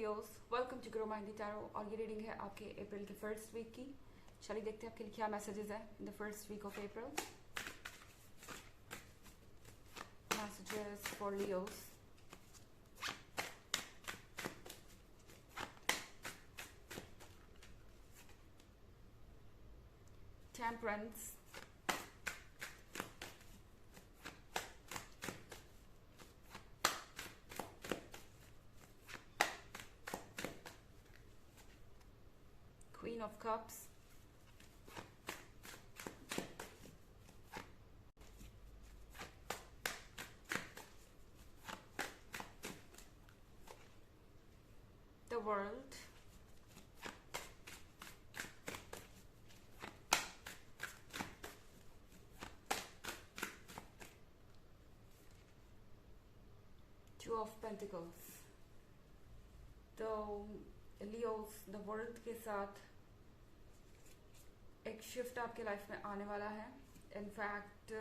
Leos, welcome to grow mind tarot. और ये reading है आपके अप्रैल के फर्स्ट वीक की। चलिए देखते हैं आपके लिए क्या मैसेजेस हैं in the first week of April. Messages for Leos. Temperance, Queen of Cups, the World, Two of Pentacles। तो लियोस, द वर्ल्ड के साथ एक शिफ्ट आपके लाइफ में आने वाला है। इनफैक्ट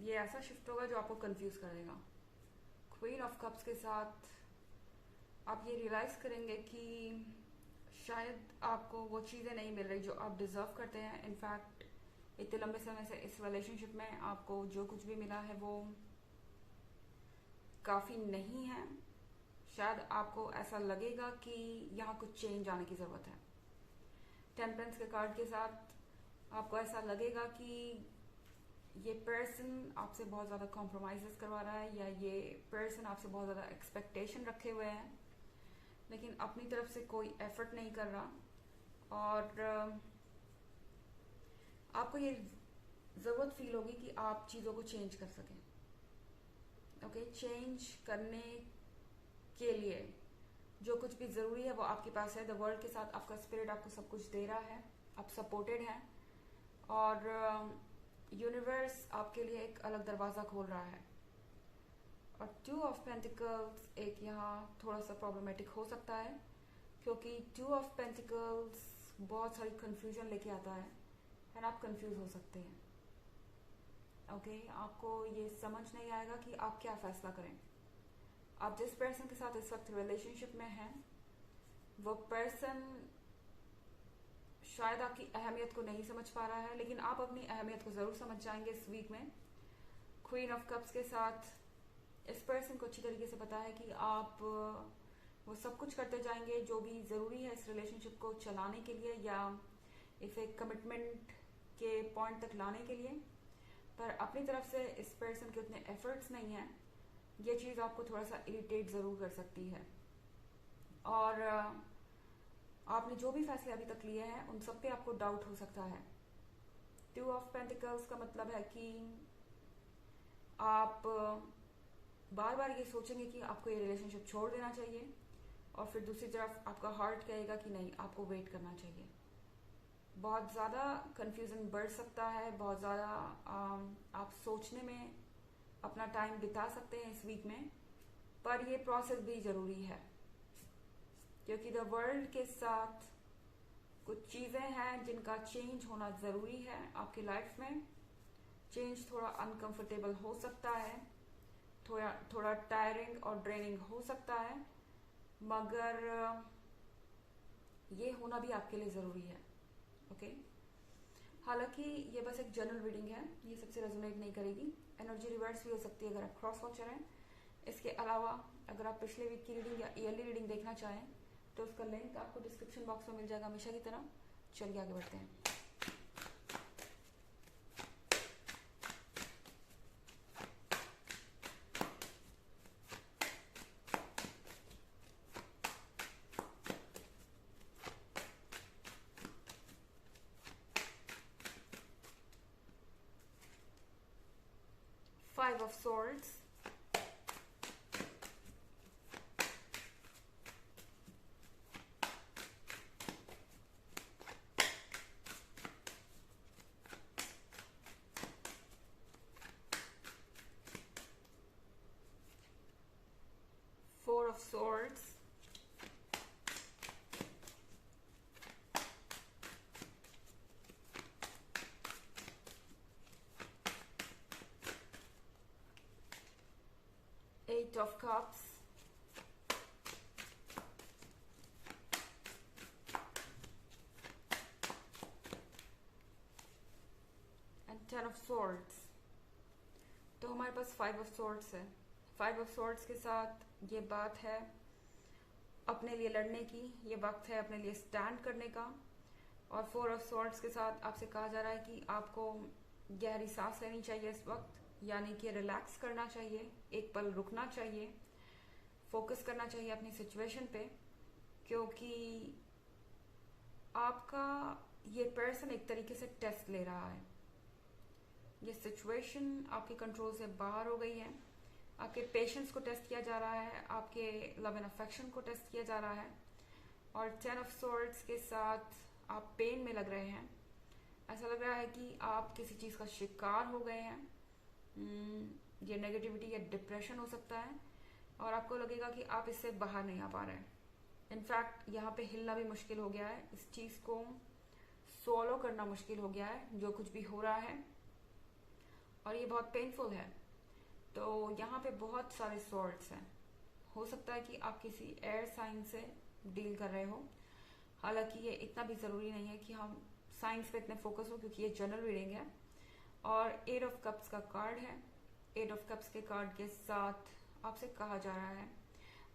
ये ऐसा शिफ्ट होगा जो आपको कंफ्यूज करेगा। क्वीन ऑफ कप्स के साथ आप ये रियलाइज करेंगे कि शायद आपको वो चीज़ें नहीं मिल रही जो आप डिजर्व करते हैं। इनफैक्ट इतने लंबे समय से इस रिलेशनशिप में आपको जो कुछ भी मिला है वो काफ़ी नहीं है। शायद आपको ऐसा लगेगा कि यहाँ कुछ चेंज आने की ज़रूरत है। टेम्परेंस के कार्ड के साथ आपको ऐसा लगेगा कि ये पर्सन आपसे बहुत ज़्यादा कॉम्प्रोमाइज़ करवा रहा है, या ये पर्सन आपसे बहुत ज़्यादा एक्सपेक्टेशन रखे हुए हैं लेकिन अपनी तरफ से कोई एफर्ट नहीं कर रहा। और आपको ये ज़रूरत फील होगी कि आप चीज़ों को चेंज कर सकें। ओके, चेंज करने के लिए जो कुछ भी ज़रूरी है वो आपके पास है। द वर्ल्ड के साथ आपका स्पिरिट आपको सब कुछ दे रहा है, आप सपोर्टेड हैं और यूनिवर्स आपके लिए एक अलग दरवाज़ा खोल रहा है। और टू ऑफ पेंटिकल्स एक यहाँ थोड़ा सा प्रॉब्लमेटिक हो सकता है, क्योंकि टू ऑफ पेंटिकल्स बहुत सारी कन्फ्यूजन लेके आता है एंड आप कंफ्यूज हो सकते हैं। ओके, आपको ये समझ नहीं आएगा कि आप क्या फैसला करें। आप जिस पर्सन के साथ इस वक्त रिलेशनशिप में हैं वो पर्सन शायद आपकी अहमियत को नहीं समझ पा रहा है, लेकिन आप अपनी अहमियत को ज़रूर समझ जाएंगे इस वीक में। क्वीन ऑफ कप्स के साथ इस पर्सन को अच्छी तरीके से पता है कि आप वो सब कुछ करते जाएंगे जो भी ज़रूरी है इस रिलेशनशिप को चलाने के लिए या इसे एक कमिटमेंट के पॉइंट तक लाने के लिए, पर अपनी तरफ से इस पर्सन के उतने एफर्ट्स नहीं हैं। ये चीज़ आपको थोड़ा सा इरिटेट ज़रूर कर सकती है। और आपने जो भी फैसले अभी तक लिए हैं उन सब पे आपको डाउट हो सकता है। टू ऑफ पेंटिकल्स का मतलब है कि आप बार बार ये सोचेंगे कि आपको ये रिलेशनशिप छोड़ देना चाहिए, और फिर दूसरी तरफ आपका हार्ट कहेगा कि नहीं, आपको वेट करना चाहिए। बहुत ज़्यादा कंफ्यूजन बढ़ सकता है, बहुत ज़्यादा आप सोचने में अपना टाइम बिता सकते हैं इस वीक में, पर ये प्रोसेस भी ज़रूरी है क्योंकि द वर्ल्ड के साथ कुछ चीज़ें हैं जिनका चेंज होना ज़रूरी है आपकी लाइफ में। चेंज थोड़ा अनकंफर्टेबल हो सकता है, थोड़ा टायरिंग और ड्रेनिंग हो सकता है, मगर ये होना भी आपके लिए ज़रूरी है। ओके, हालांकि ये बस एक जनरल रीडिंग है, ये सबसे रेजोनेट नहीं करेगी। एनर्जी रिवर्स भी हो सकती है अगर आप क्रॉस वॉचर हैं। इसके अलावा अगर आप पिछले वीक की रीडिंग या ईयरली रीडिंग देखना चाहें तो उसका लिंक आपको डिस्क्रिप्शन बॉक्स में मिल जाएगा हमेशा की तरह। चलिए आगे बढ़ते हैं। Five of Swords, Four of Swords, Eight of Cups, of swords, तो हमारे पास 5 ऑफ सोर्ड्स है। 5 ऑफ सोर्ड्स के साथ ये बात है अपने लिए लड़ने की, ये वक्त है अपने लिए स्टैंड करने का। और 4 ऑफ सोर्ड्स के साथ आपसे कहा जा रहा है कि आपको गहरी सांस लेनी चाहिए इस वक्त, यानी कि रिलैक्स करना चाहिए, एक पल रुकना चाहिए, फोकस करना चाहिए अपनी सिचुएशन पे, क्योंकि आपका ये पर्सन एक तरीके से टेस्ट ले रहा है। ये सिचुएशन आपके कंट्रोल से बाहर हो गई है, आपके पेशेंस को टेस्ट किया जा रहा है, आपके लव एंड अफेक्शन को टेस्ट किया जा रहा है। और 10 ऑफ सोर्ड्स के साथ आप पेन में लग रहे हैं, ऐसा लग रहा है कि आप किसी चीज़ का शिकार हो गए हैं। ये नेगेटिविटी या डिप्रेशन हो सकता है और आपको लगेगा कि आप इससे बाहर नहीं आ पा रहे हैं। इनफैक्ट यहाँ पे हिलना भी मुश्किल हो गया है, इस चीज़ को सोलो करना मुश्किल हो गया है जो कुछ भी हो रहा है, और ये बहुत पेनफुल है। तो यहाँ पे बहुत सारे सॉर्ट्स हैं। हो सकता है कि आप किसी एयर साइन से डील कर रहे हो, हालांकि ये इतना भी ज़रूरी नहीं है कि हम साइंस पे इतने फोकस हो, क्योंकि ये जनरल रीडिंग है। और 8 ऑफ कप्स का कार्ड है। 8 ऑफ कप्स के कार्ड के साथ आपसे कहा जा रहा है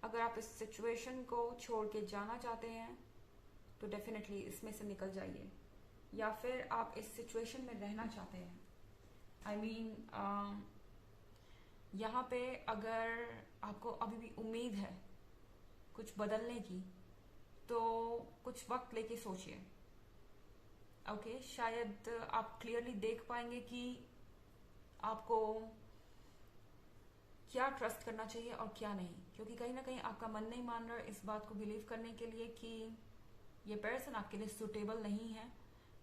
अगर आप इस सिचुएशन को छोड़ के जाना चाहते हैं तो डेफिनेटली इसमें से निकल जाइए, या फिर आप इस सिचुएशन में रहना चाहते हैं। आई मीन यहाँ पे अगर आपको अभी भी उम्मीद है कुछ बदलने की, तो कुछ वक्त लेके सोचिए। ओके, शायद आप क्लियरली देख पाएंगे कि आपको क्या ट्रस्ट करना चाहिए और क्या नहीं, क्योंकि कहीं ना कहीं आपका मन नहीं मान रहा इस बात को बिलीव करने के लिए कि ये पर्सन आपके लिए सुटेबल नहीं है,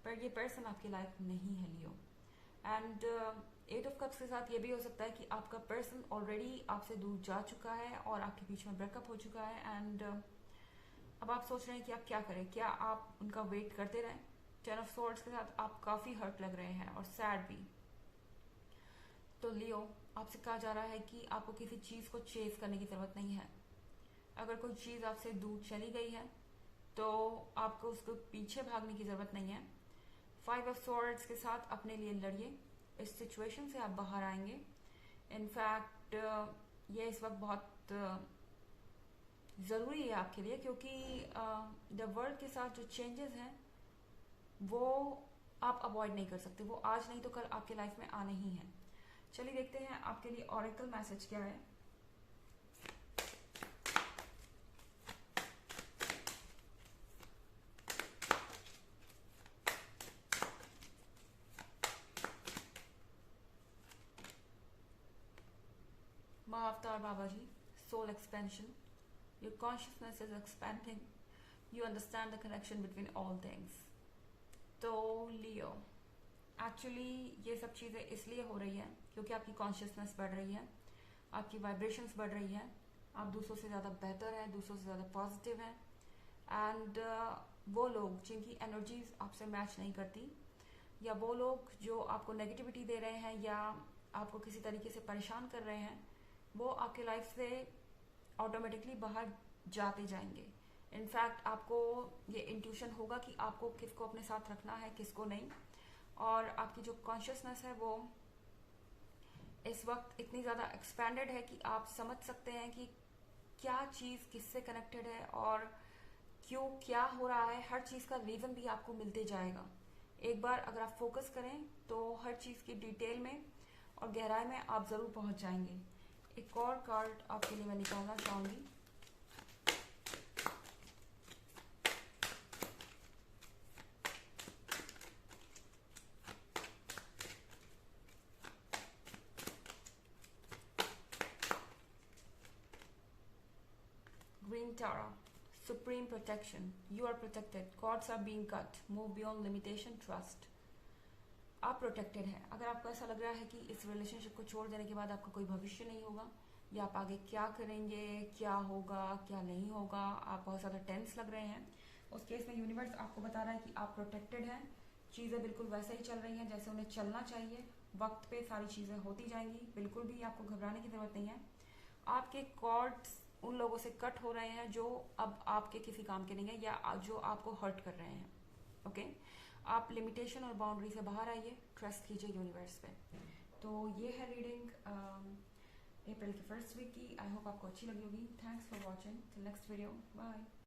पर ये पर्सन आपकी लाइफ नहीं है लियो। एंड 8 ऑफ कप्स के साथ ये भी हो सकता है कि आपका पर्सन ऑलरेडी आपसे दूर जा चुका है और आपके बीच में ब्रेकअप हो चुका है, एंड अब आप सोच रहे हैं कि आप क्या करें, क्या आप उनका वेट करते रहें। 10 ऑफ सोर्ड्स के साथ आप काफ़ी हर्ट लग रहे हैं और सैड भी। तो लियो, आपसे कहा जा रहा है कि आपको किसी चीज़ को चेस करने की ज़रूरत नहीं है। अगर कोई चीज़ आपसे दूर चली गई है तो आपको उसको पीछे भागने की ज़रूरत नहीं है। 5 ऑफ सोर्ड्स के साथ अपने लिए लड़िए, इस सिचुएशन से आप बाहर आएंगे। इनफैक्ट ये इस वक्त बहुत ज़रूरी है आपके लिए, क्योंकि द वर्ल्ड के साथ जो चेंजेस हैं वो आप अवॉइड नहीं कर सकते, वो आज नहीं तो कल आपके लाइफ में आने ही हैं। चलिए देखते हैं आपके लिए ऑरेकल मैसेज क्या है। महाअवतार बाबा जी, soul expansion, your consciousness is expanding, you understand the connection between all things। तो लियो, एक्चुअली ये सब चीज़ें इसलिए हो रही हैं क्योंकि आपकी कॉन्शियसनेस बढ़ रही है, आपकी वाइब्रेशंस बढ़ रही हैं, आप दूसरों से ज़्यादा बेहतर हैं, दूसरों से ज़्यादा पॉजिटिव हैं। एंड वो लोग जिनकी एनर्जीज आपसे मैच नहीं करती, या वो लोग जो आपको नेगेटिविटी दे रहे हैं या आपको किसी तरीके से परेशान कर रहे हैं, वो आपके लाइफ से ऑटोमेटिकली बाहर जाते जाएंगे। इनफैक्ट आपको ये इंट्यूशन होगा कि आपको किसको अपने साथ रखना है, किसको नहीं। और आपकी जो कॉन्शियसनेस है वो इस वक्त इतनी ज़्यादा एक्सपैंडेड है कि आप समझ सकते हैं कि क्या चीज़ किससे कनेक्टेड है और क्यों क्या हो रहा है। हर चीज़ का रीज़न भी आपको मिलते जाएगा। एक बार अगर आप फोकस करें तो हर चीज़ की डिटेल में और गहराई में आप ज़रूर पहुंच जाएंगे। एक और कार्ड आपके लिए मैं निकालना चाहूँगी। Green Tara, Supreme Protection, you are protected, cords are being cut, move beyond limitation, trust। आप प्रोटेक्टेड हैं। अगर आपको ऐसा लग रहा है कि इस रिलेशनशिप को छोड़ देने के बाद आपका कोई भविष्य नहीं होगा, या आप आगे क्या करेंगे, क्या होगा क्या नहीं होगा, आप बहुत ज़्यादा टेंस लग रहे हैं, उस केस में यूनिवर्स आपको बता रहा है कि आप प्रोटेक्टेड हैं। चीज़ें बिल्कुल वैसे ही चल रही हैं जैसे उन्हें चलना चाहिए, वक्त पे सारी चीज़ें होती जाएंगी, बिल्कुल भी आपको घबराने की ज़रूरत नहीं है। आपके कॉर्ड्स उन लोगों से कट हो रहे हैं जो अब आपके किसी काम के नहीं है या जो आपको हर्ट कर रहे हैं। ओके आप लिमिटेशन और बाउंड्री से बाहर आइए, ट्रस्ट कीजिए यूनिवर्स पे। तो ये है रीडिंग अप्रैल के फर्स्ट वीक की। आई होप आपको अच्छी लगी होगी। Thanks for watching. Till next video, bye.